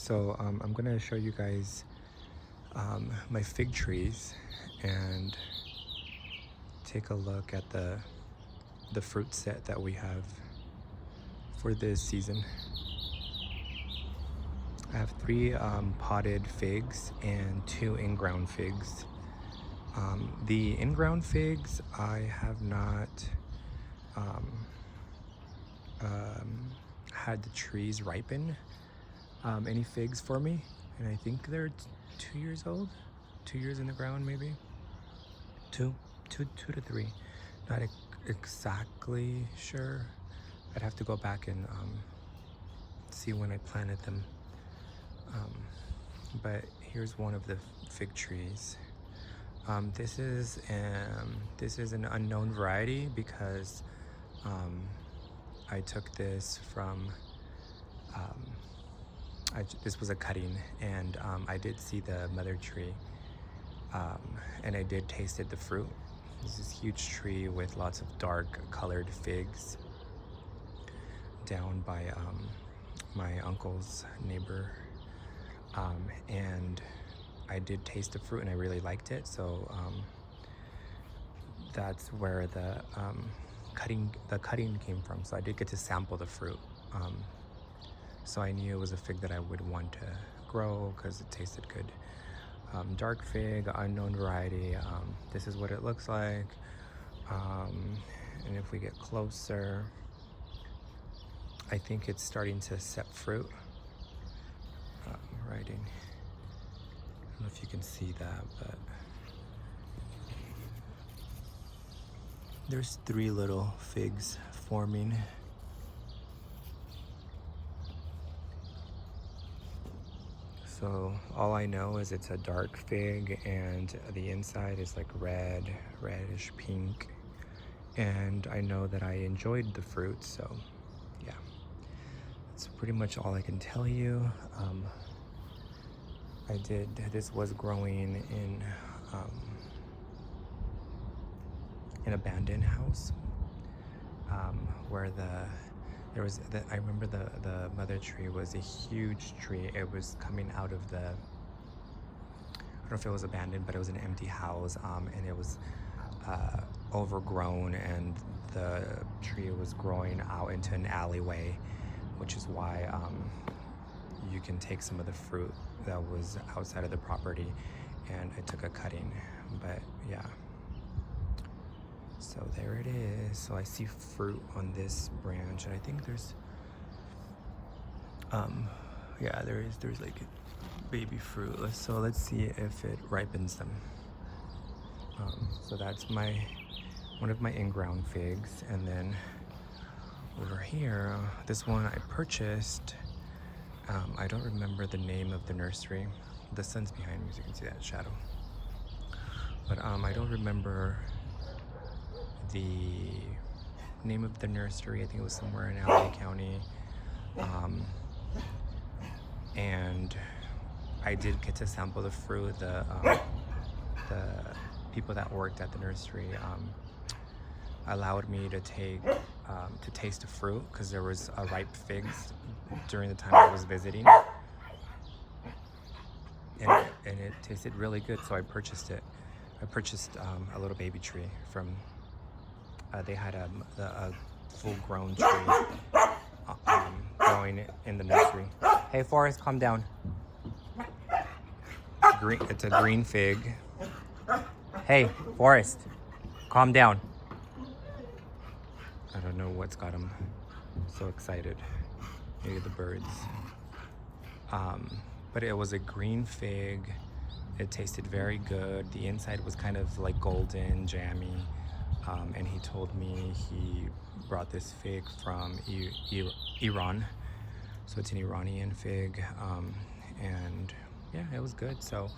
So I'm gonna show you guys my fig trees and take a look at the fruit set that we have for this season. I have three potted figs and two in-ground figs. The in-ground figs I have not had the trees ripen any figs for me, and I think they're 2 years old, 2 years in the ground, maybe two to three. Not exactly sure. I'd have to go back and see when I planted them. But here's one of the fig trees. This is an unknown variety because I took this from this was a cutting, and I did see the mother tree, and I did tasted the fruit. This is a huge tree with lots of dark colored figs down by my uncle's neighbor, and I did taste the fruit and I really liked it, so that's where the cutting came from. So I did get to sample the fruit, so I knew it was a fig that I would want to grow because it tasted good. Dark fig, unknown variety. This is what it looks like, and if we get closer, I think it's starting to set fruit. Right in, I don't know if you can see that, but there's three little figs forming. So all I know is it's a dark fig, and the inside is like reddish pink, and I know that I enjoyed the fruit, so yeah, that's pretty much all I can tell you. This was growing in an abandoned house, where I remember the mother tree was a huge tree. It was coming out of I don't know if it was abandoned, but it was an empty house, and it was overgrown, and the tree was growing out into an alleyway, which is why you can take some of the fruit that was outside of the property, and I took a cutting. But yeah, so there it is. So I see fruit on this branch, and I think there's there's like baby fruit. Let's see if it ripens them. So that's one of my in-ground figs, and then over here, this one I purchased. I don't remember the name of the nursery. The sun's behind me, so you can see that shadow. But I don't remember the name of the nursery. I think it was somewhere in LA County. And I did get to sample the fruit. The people that worked at the nursery allowed me to taste the fruit, because there was ripe figs during the time I was visiting, and it tasted really good, so I purchased it. I purchased a little baby tree from they had a full-grown tree growing in the nursery. Hey Forrest, calm down. It's a green fig. Hey Forrest, calm down. I don't know what's got him so excited. Maybe the birds. But it was a green fig. It tasted very good. The inside was kind of like golden, jammy. And he told me he brought this fig from Iran. So it's an Iranian fig. And yeah, it was good. So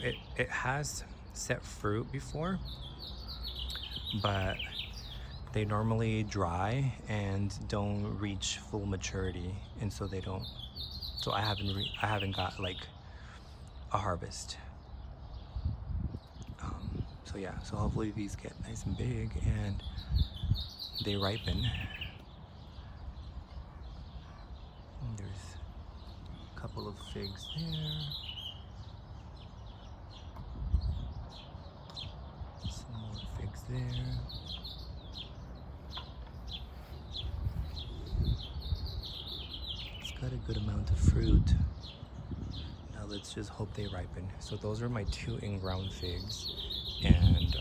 it has set fruit before, but they normally dry and don't reach full maturity, and so they don't. So I haven't got like a harvest. So yeah, so hopefully these get nice and big and they ripen. There's couple of figs there. Some more figs there. It's got a good amount of fruit. Now let's just hope they ripen. So those are my 2 in-ground figs, and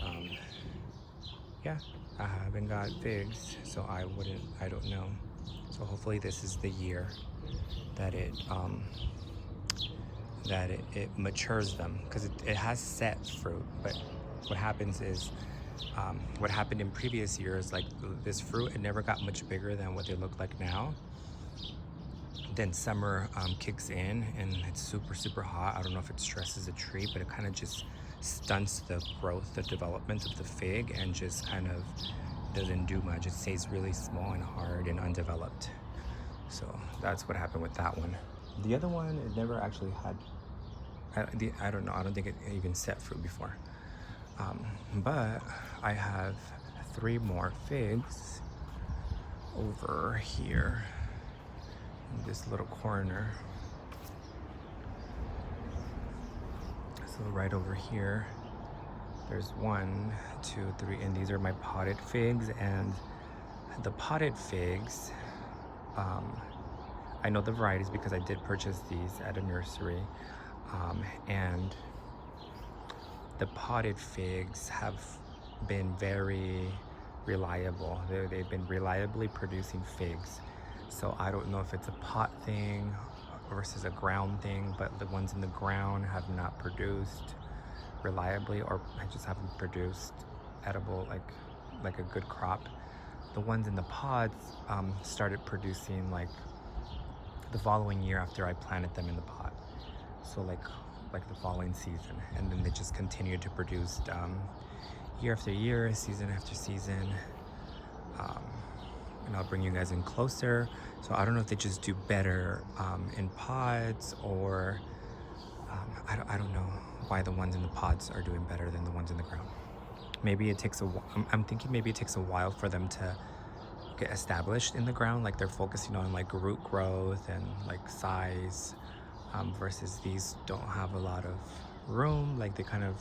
yeah, I haven't got figs, so I don't know. So hopefully this is the year that it matures them, because it has set fruit. But what happens is, what happened in previous years, like this fruit, it never got much bigger than what they look like now. Then summer kicks in and it's super hot. I don't know if it stresses a tree, but it kind of just stunts the growth, the development of the fig, and just kind of doesn't do much. It stays really small and hard and undeveloped. So that's what happened with that one. The other one, it never actually had, I don't know, I don't think it even set fruit before. But I have 3 more figs over here in this little corner. So right over here, there's 1, 2, 3, and these are my potted figs. And the potted figs, I know the varieties because I did purchase these at a nursery, and the potted figs have been very reliable. They've been reliably producing figs. So I don't know if it's a pot thing versus a ground thing, but the ones in the ground have not produced reliably, or I just haven't produced edible, like a good crop. The ones in the pods started producing like the following year after I planted them in the pot. So like the following season, and then they just continued to produce year after year, season after season. And I'll bring you guys in closer. So I don't know if they just do better in pods, or I don't know why the ones in the pods are doing better than the ones in the ground. Maybe it takes I'm thinking maybe it takes a while for them to get established in the ground. Like they're focusing on like root growth and like size, versus these don't have a lot of room. Like they kind of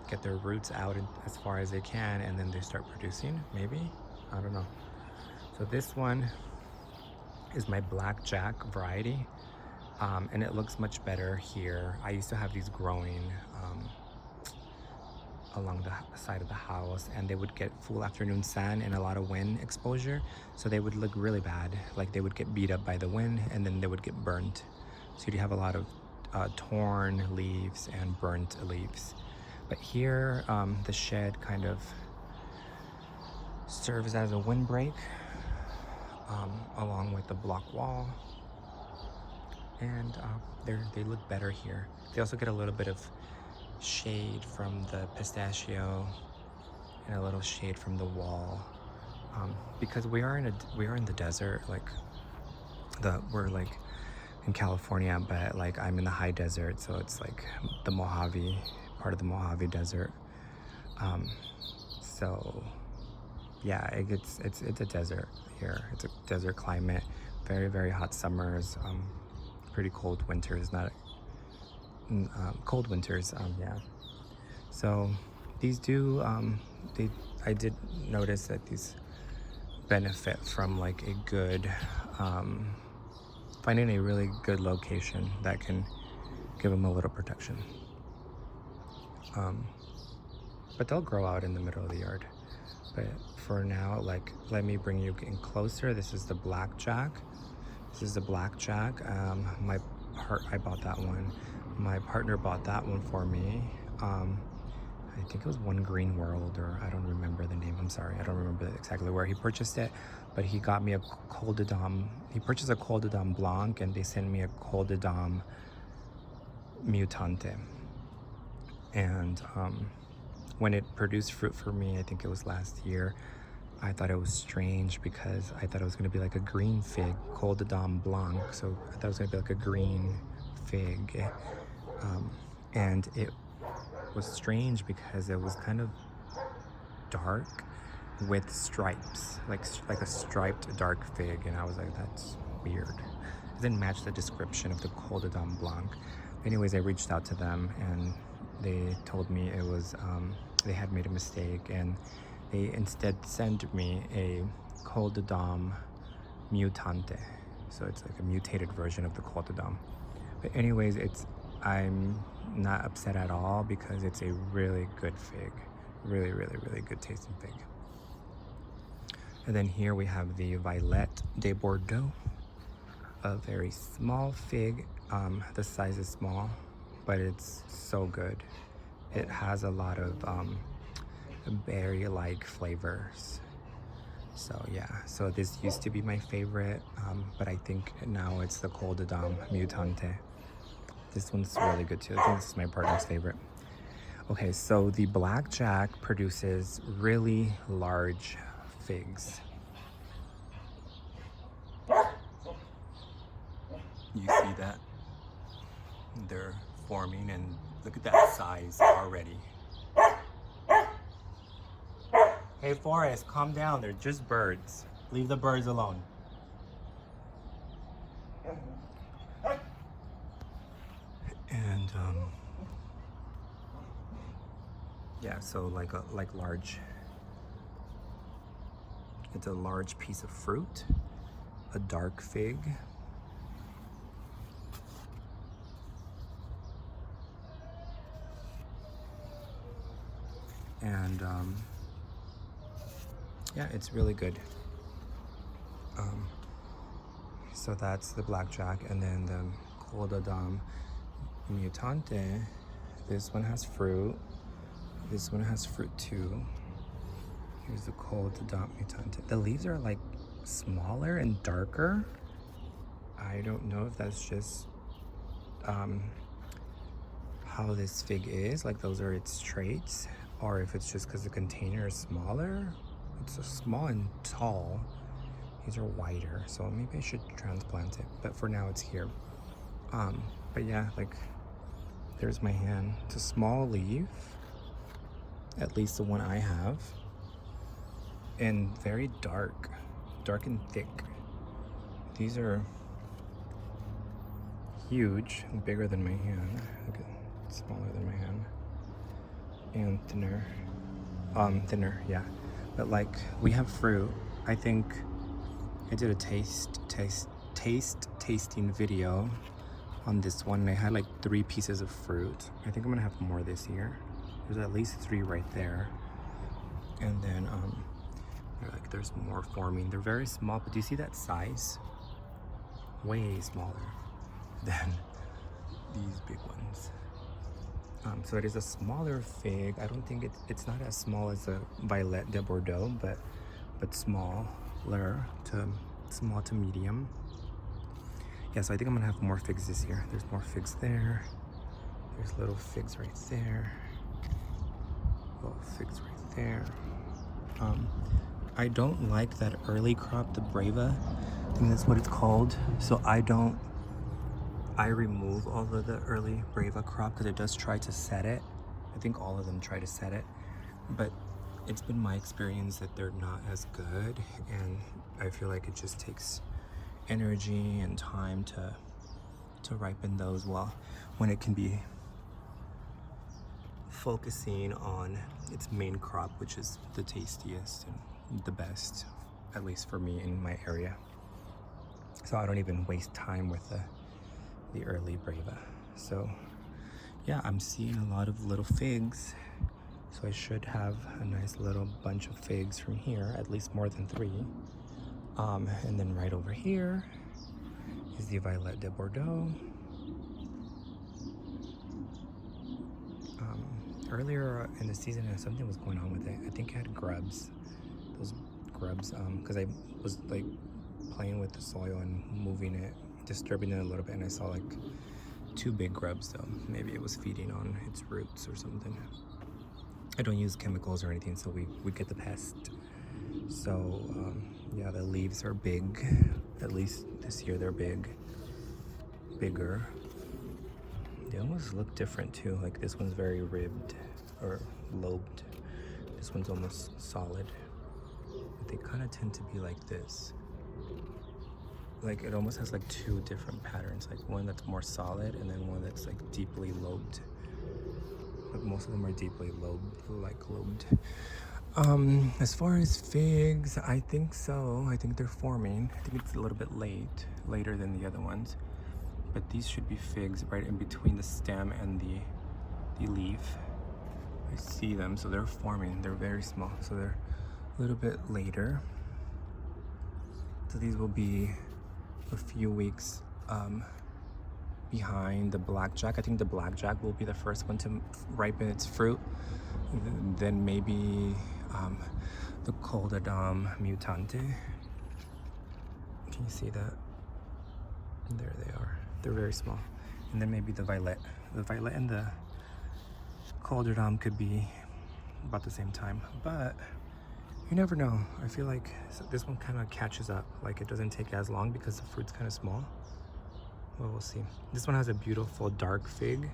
get their roots out as far as they can, and then they start producing, maybe. I don't know. So this one is my blackjack variety, and it looks much better here. I used to have these growing along the side of the house, and they would get full afternoon sun and a lot of wind exposure, so they would look really bad. Like they would get beat up by the wind, and then they would get burnt. So you'd have a lot of torn leaves and burnt leaves. But here, the shed kind of serves as a windbreak, along with the block wall, and they look better here. They also get a little bit of shade from the pistachio and a little shade from the wall, because we are in the desert. Like we're like in California, but like I'm in the high desert, so it's like the Mojave, part of the Mojave Desert. So yeah, it's a desert here. It's a desert climate, very hot summers, pretty cold winters, not cold winters. Yeah. So these do I did notice that these benefit from like a good finding a really good location that can give them a little protection. But they'll grow out in the middle of the yard. But for now, like, let me bring you in closer. This is the blackjack. I bought that one. My partner bought that one for me. I think it was One Green World, or I don't remember the name. I'm sorry, I don't remember exactly where he purchased it. But he got me a Col de Dame. He purchased a Col de Dame Blanc, and they sent me a Col de Dame Mutante. And when it produced fruit for me, I think it was last year, I thought it was strange because I thought it was going to be like a green fig, Col de Dame Blanc. So I thought it was going to be like a green fig. And it was strange because it was kind of dark. with stripes, like a striped dark fig, and I was like, that's weird. It didn't match the description of the Col de Dame Blanc. Anyways, I reached out to them and they told me it was they had made a mistake, and they instead sent me a Col de Dame Mutante. So it's like a mutated version of the Col de Dame. But anyways, I'm not upset at all because it's a really good fig. Really, really, really good tasting fig. And then here we have the Violet de Bordeaux, a very small fig. The size is small, but it's so good. It has a lot of berry-like flavors. So yeah, so this used to be my favorite, but I think now it's the Col de Dame Mutante. This one's really good too. I think this is my partner's favorite. Okay, so the Blackjack produces really large figs. You see that? They're forming, and look at that size already. Hey Forrest, calm down. They're just birds. Leave the birds alone. And yeah, so like large. It's a large piece of fruit, a dark fig. And yeah, it's really good. So that's the Blackjack, and then the Col de Dame Mutante. This one has fruit. This one has fruit too. Here's the Col de Dame Mutante. The leaves are like smaller and darker. I don't know if that's just how this fig is, like those are its traits, or if it's just because the container is smaller. It's so small and tall. These are wider, so maybe I should transplant it, but for now it's here. But yeah, like there's my hand. It's a small leaf, at least the one I have, and very dark and thick. These are huge, bigger than my hand. Look at, smaller than my hand, and thinner. Thinner, yeah. But like, we have fruit. I think I did a tasting video on this one, and I had like 3 pieces of fruit. I think I'm gonna have more this year. There's at least 3 right there. And then there's more forming. They're very small, but do you see that size? Way smaller than these big ones. So it is a smaller fig. I don't think it's not as small as a Violet de Bordeaux, but smaller to small to medium. Yeah, so I think I'm gonna have more figs this year. There's more figs there. There's little figs right there. Little figs right there. I don't like that early crop, the Brava. I think that's what it's called. So I remove all of the early Brava crop because it does try to set it. I think all of them try to set it, but it's been my experience that they're not as good, and I feel like it just takes energy and time to ripen those, well, when it can be focusing on its main crop, which is the tastiest and the best, at least for me in my area. So I don't even waste time with the early Brava. So yeah, I'm seeing a lot of little figs, so I should have a nice little bunch of figs from here, at least more than 3. And then right over here is the Violet de Bordeaux. Earlier in the season, something was going on with it. I think it had grubs. Those grubs, because I was like playing with the soil and moving it, disturbing it a little bit, and I saw like 2 big grubs though. Maybe it was feeding on its roots or something. I don't use chemicals or anything, so we get the pest. So yeah, the leaves are big. At least this year they're bigger. They almost look different too. Like this one's very ribbed or lobed. This one's almost solid. they kind of tend to be like this. Like it almost has like two different patterns, like one that's more solid and then one that's like deeply lobed. But most of them are deeply lobed. As far as figs, I think so. I think they're forming. I think it's a little bit later than the other ones. But these should be figs right in between the stem and the leaf. I see them, so they're forming. They're very small, so they're a little bit later. So these will be a few weeks behind the blackjack. I think the blackjack will be the first one to ripen its fruit. Then maybe the Coldadom mutante. Can you see that? There they are. They're very small. And then maybe the violet. The violet and the Coldadom could be about the same time, but you never know. I feel like this one kind of catches up. Like it doesn't take as long because the fruit's kind of small. Well, we'll see. This one has a beautiful dark fig,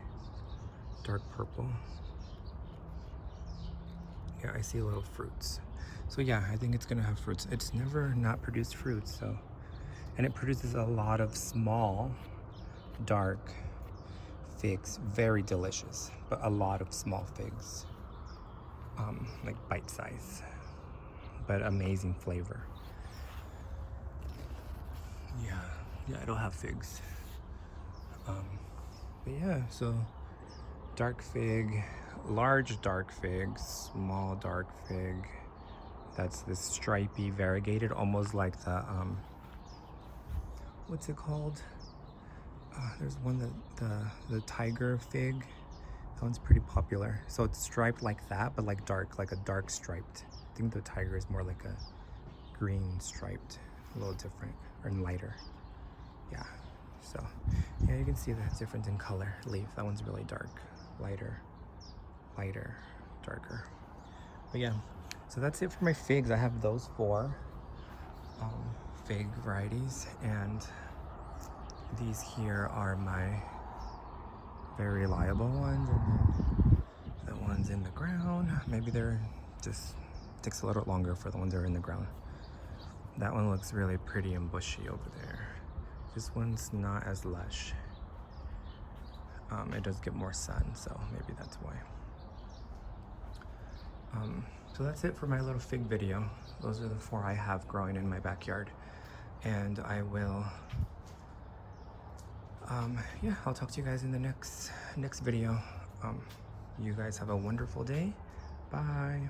dark purple. Yeah, I see little fruits. So yeah, I think it's gonna have fruits. It's never not produced fruits, so. And it produces a lot of small, dark figs, very delicious, but a lot of small figs, like bite size, but amazing flavor. Yeah, it'll have figs. But yeah, so dark fig, large dark fig, small dark fig. That's this stripy variegated, almost like the what's it called? There's one that the tiger fig. That one's pretty popular. So it's striped like that, but like dark, like a dark striped. I think the tiger is more like a green striped, a little different or lighter. Yeah. So yeah, you can see that difference in color. Leaf. That one's really dark, lighter, darker. But yeah. So that's it for my figs. I have those 4 fig varieties, and these here are my very reliable ones, and then the ones in the ground, maybe they're just takes a little longer for the ones that are in the ground. That one looks really pretty and bushy over there. This one's not as lush. It does get more sun, so maybe that's why. So that's it for my little fig video. Those are the 4 I have growing in my backyard. And I will, yeah, I'll talk to you guys in the next video. You guys have a wonderful day. Bye.